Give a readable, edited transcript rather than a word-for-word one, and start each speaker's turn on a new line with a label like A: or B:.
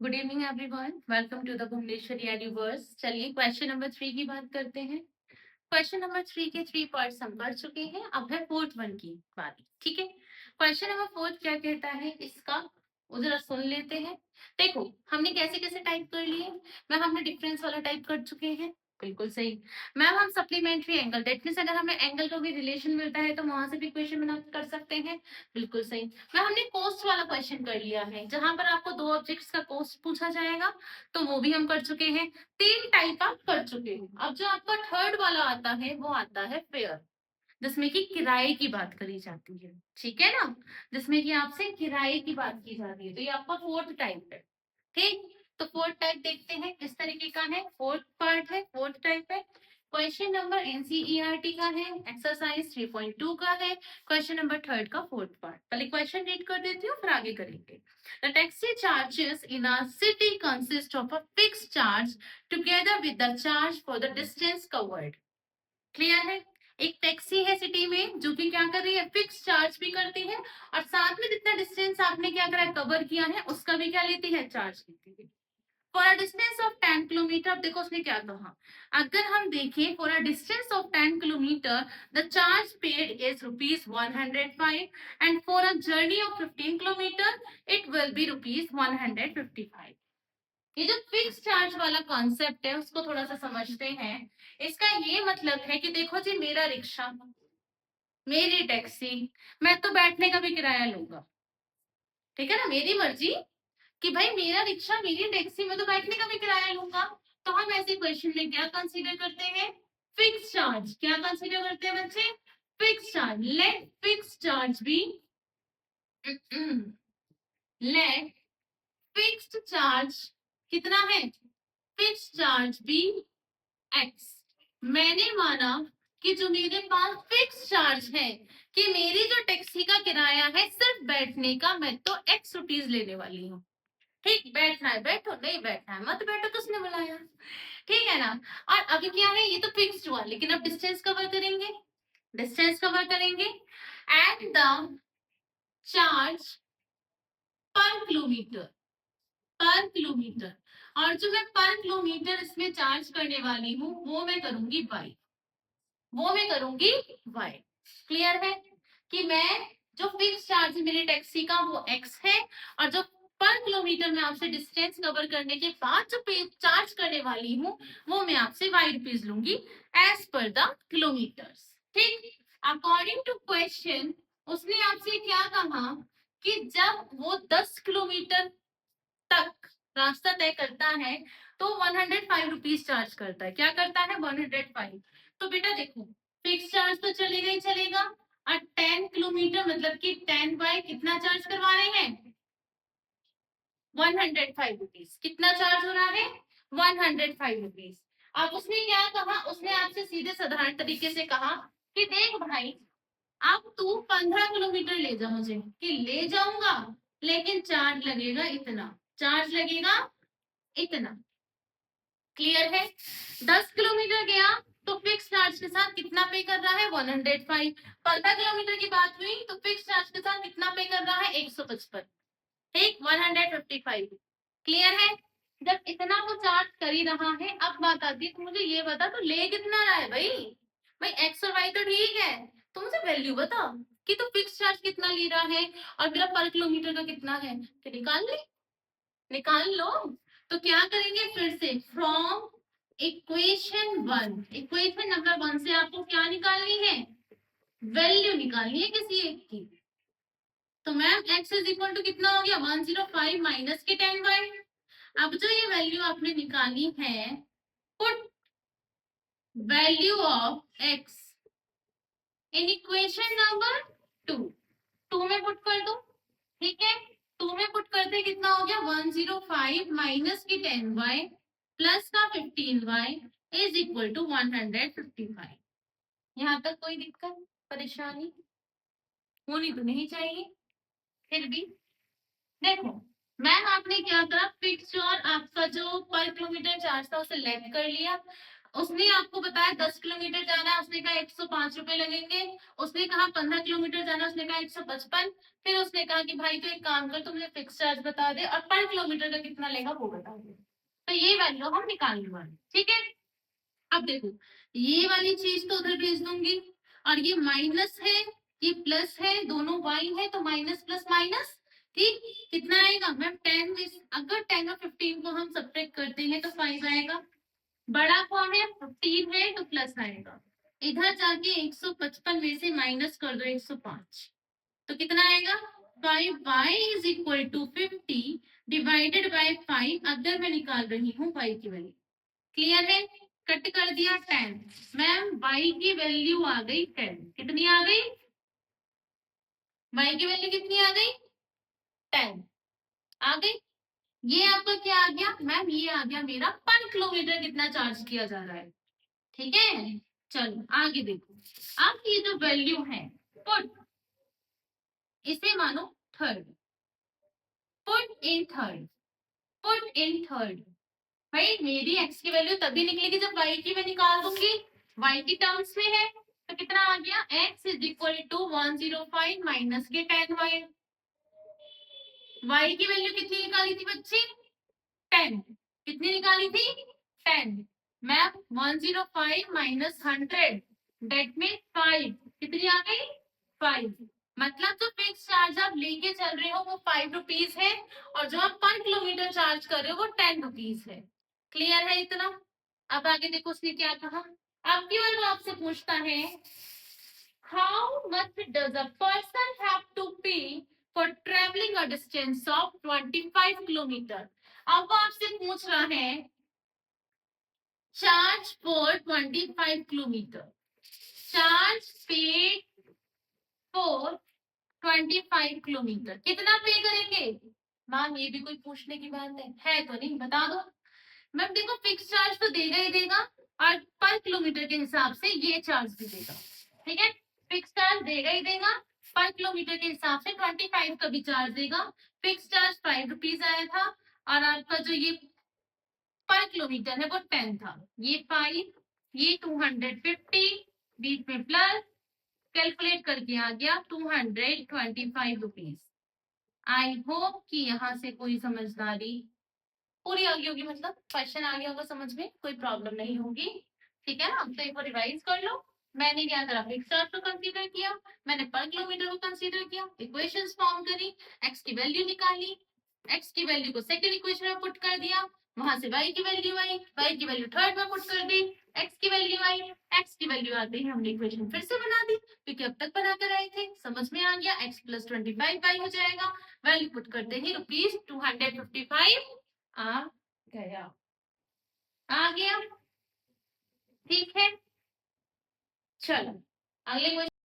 A: Good evening everyone, welcome to the Bhuvaneshwari एडिवर्स। चलिए question number 3 की बात करते हैं। क्वेश्चन नंबर 3 के 3 पार्ट्स हम कर चुके हैं, अब है फोर्थ वन की बारी। ठीक है, क्वेश्चन नंबर 4 क्या कहता है इसका वो जरा सुन लेते हैं। देखो हमने कैसे कैसे टाइप कर लिए। मैम हमने डिफरेंस वाला टाइप कर चुके हैं, बिल्कुल सही। मैम हम सप्लीमेंट्री एंगल, दैट मींस अगर हमें एंगल का भी रिलेशन मिलता है तो वहां से भी इक्वेशन बना कर सकते हैं, बिल्कुल सही। मैम हमने कोस्ट वाला क्वेश्चन कर लिया है, जहां पर आपको दो ऑब्जेक्ट्स का कोस्ट पूछा जाएगा, तो वो भी हम कर चुके हैं। 3 टाइप आप कर चुके हैं। अब जो आपका थर्ड वाला आता है वो आता है फेयर, जिसमें कि किराए की बात करी जाती है। ठीक है ना, जिसमें कि आपसे किराए की बात की जाती है, तो ये आपका फोर्थ टाइप है। ठीक, तो फोर्थ टाइप देखते हैं किस तरीके का है। फोर्थ पार्ट है, फोर्थ टाइप है। क्वेश्चन नंबर एनसीईआरटी का है, एक्सरसाइज 3.2 का है। क्वेश्चन नंबर थर्ड का फोर्थ पार्ट। पहले क्वेश्चन रीड कर देती हूँ फिर आगे करेंगे। The taxi charges in a city consist of a fixed charge together with the charge for the distance covered. Clear है, एक टैक्सी है सिटी में जो कि क्या कर रही है, फिक्स चार्ज भी करती है और साथ में जितना डिस्टेंस आपने क्या करा, कवर किया है, उसका भी क्या लेती है, चार्ज लेती है। For a distance of 10 kilometre, अब देखो उसने क्या कहा, अगर हम देखें for a distance of 10 kilometre the charge paid is ₹105 and for a journey of 15 kilometre it will be ₹155। ये जो फिक्स चार्ज वाला कॉन्सेप्ट है उसको थोड़ा सा समझते हैं। इसका ये मतलब है कि देखो जी, मेरा रिक्शा, मेरी टैक्सी, मैं तो बैठने का भी किराया लूंगा, ठीक है ना, मेरी मर्जी कि भाई मेरा रिक्शा मेरी टैक्सी में तो बैठने का भी किराया लूंगा। तो हम ऐसे क्वेश्चन में क्या कंसीडर करते हैं, फिक्स चार्ज। क्या कंसीडर करते हैं बच्चे, fix charge. Let fix charge be, let fixed charge कितना है, फिक्स्ड चार्ज बी एक्स। मैंने माना कि जो मेरे पास फिक्स चार्ज है, कि मेरी जो टैक्सी का किराया है सिर्फ बैठने का, मैं तो ₹X लेने वाली हूँ। ठीक, बैठना है बैठो, नहीं बैठना है मत बैठो, किसने बुलाया, ठीक है ना। और अभी क्या है, ये तो फिक्स्ड हुआ, लेकिन अब डिस्टेंस कवर करेंगे, डिस्टेंस कवर करेंगे एंड द चार्ज पर किलोमीटर, पर किलोमीटर। और जो मैं पर किलोमीटर इसमें चार्ज करने वाली हूँ वो मैं करूंगी बाई, वो मैं करूंगी वाई। क्लियर है कि मैं जो फिक्स चार्ज है मेरी टैक्सी का वो एक्स है, और जो पर किलोमीटर में आपसे डिस्टेंस कवर करने के बाद जो पे चार्ज करने वाली हूँ वो मैं आपसे ₹Y लूंगी एज पर द किलोमीटर्स। ठीक, अकॉर्डिंग टू क्वेश्चन उसने आपसे क्या कहा कि जब वो 10 किलोमीटर तक रास्ता तय करता है तो ₹105 चार्ज करता है। क्या करता है, 105। तो बेटा देखो, फिक्स चार्ज तो चलेगा ही चलेगा, और 10 किलोमीटर मतलब कि 10 बाय कितना चार्ज करवा रहे हैं, ₹105। कितना चार्ज हो रहा है, ₹105। अब उसने क्या कहा, उसने आपसे सीधे साधारण तरीके से कहा कि देख भाई, अब तू 15 किलोमीटर ले जा मुझे, कि ले जाऊंगा लेकिन चार्ज लगेगा इतना, चार्ज लगेगा इतना। क्लियर है, 10 किलोमीटर गया तो फिक्स चार्ज के साथ कितना पे कर रहा है, 105। 15 किलोमीटर की बात हुई तो फिक्स चार्ज के साथ कितना पे कर रहा है, 155। ठीक, 155। क्लियर है, जब इतना वो चार्ज कर ही रहा है, अब बात आती है तो मुझे ये बता तो ले कितना रहा है भाई। भाई एक्स और वाई तो ठीक है, तो मुझे वैल्यू बता कि तो फिक्स चार्ज कितना ले रहा है और मेरा पर किलोमीटर का कितना है, तो निकाल ले, निकाल लो। तो क्या करेंगे, फिर से फ्रॉम इक्वेशन नंबर 1 से आपको क्या निकालनी है, वैल्यू निकालनी है किसी एक की। तो ma'am x is equal to कितना हो गया, 105 माइनस के 10y। अब जो ये वैल्यू आपने निकाली है, put value of x in equation number 2, 2 में पुट कर दो। ठीक है, 2 में पुट करते कितना हो गया, 105 माइनस की 10y प्लस का 15y इज इक्वल टू 155। यहाँ तक कोई दिक्कत परेशानी होनी तो नहीं चाहिए। फिर भी देखो, मैम आपने क्या करा, फिक्स और आपका जो पर किलोमीटर चार्ज था उसे लेस कर लिया। उसने आपको बताया 10 किलोमीटर जाना है, उसने कहा 105 रुपए लगेंगे। उसने कहा 15 किलोमीटर जाना, उसने कहा 155। फिर उसने कहा कि भाई तो एक काम कर, तू मुझे फिक्स चार्ज बता दे और पर किलोमीटर का कितना लेगा वो बता दे। तो ये वैल्यू हम निकालने वाले, ठीक है। अब देखो, ये वाली चीज तो उधर भेज दूंगी, और ये माइनस है, ये प्लस है, दोनों वाई है तो माइनस प्लस माइनस। ठीक, कितना आएगा मैम? 10 में अगर 10 और 15 को हम सब्ट्रैक्ट करते हैं तो 5 आएगा। बड़ा कौन है? 15 है तो प्लस आएगा। इधर जाके 155 में से माइनस कर दो 105, तो कितना आएगा? 5y is equal to 50 divided by 5। अगर मैं निकाल रही हूँ y की वैल्यू, क्लियर है? कट कर दिया 10। मैम y की वैल्यू आ गई 10। कितनी आ गई? y की वैल्यू कितनी आ गई? 10 आ गई। ये आपका क्या आ गया मैम? ये आ गया मेरा पर किलोमीटर कितना चार्ज किया जा रहा है। ठीक है, चलो आगे देखो। अब ये जो वैल्यू है, पुट, इसे मानो third, put in third, put in third. भाई मेरी x की वैल्यू तभी निकलेगी जब y की मैं निकाल दूंगी। y की टर्म्स में है तो कितना आ गया? x is equal to 105 minus के 10y। y की वैल्यू कितनी निकाली थी बच्ची? 10। कितनी निकाली थी? 10। मैम 105 माइनस 100 डेट में 5। कितनी आ गई? 5। मतलब जो फिक्स चार्ज आप लेके चल रहे हो वो 5 रुपीज है, और जो आप पर किलोमीटर चार्ज कर रहे हो वो 10 रुपीज है। क्लियर है इतना? अब आगे देखो उसने क्या कहा। आपकी बार वो आपसे पूछता है, how much does a person have to pay for travelling a distance of 25 kilometre. अब वो आपसे पूछ रहा है charge for 25 kilometre, charge paid for 25 kilometre, कितना पे करेंगे? मैम ये भी कोई पूछने की बात है तो नहीं, बता दो। मैम देखो फिक्स चार्ज तो देगा ही देगा, और पर किलोमीटर के हिसाब से ये चार्ज भी देगा। ठीक है, फिक्स चार्ज देगा ही देगा, पर किलोमीटर के हिसाब से 25 का भी चार्ज देगा। फिक्स चार्ज 5 रुपीज आया था, और आपका जो ये पर किलोमीटर है वो 10 था। ये 5, ये 250, बीच में प्लस, कैलकुलेट करके आ गया 225 रुपीज। आई होप कि यहाँ से कोई समझदारी पूरी आ गई होगी, मतलब क्वेश्चन आ गया होगा समझ में, कोई प्रॉब्लम नहीं होगी। ठीक है ना, तो एक बार रिवाइज कर लो। मैंने क्या करा? फिक्स चार्ज को कंसीडर किया, मैंने पर किलोमीटर को कंसीडर किया, इक्वेशंस फॉर्म करी, एक्स की वैल्यू निकाली, एक्स की वैल्यू को सेकंड इक्वेशन में पुट कर दिया, वहां से y की वैल्यू आई, y की वैल्यू थर्ड में पुट कर दी, x की वैल्यू आई, x की वैल्यू आते ही हमने इक्वेशन फिर से बना दी, क्योंकि अब तक बना कर आए थे। समझ में आ गया? x प्लस 25 y हो जाएगा। वैल्यू पुट करते ही ₹255 आ गया। आ गया, ठीक है। चलो अगले क्वेश्चन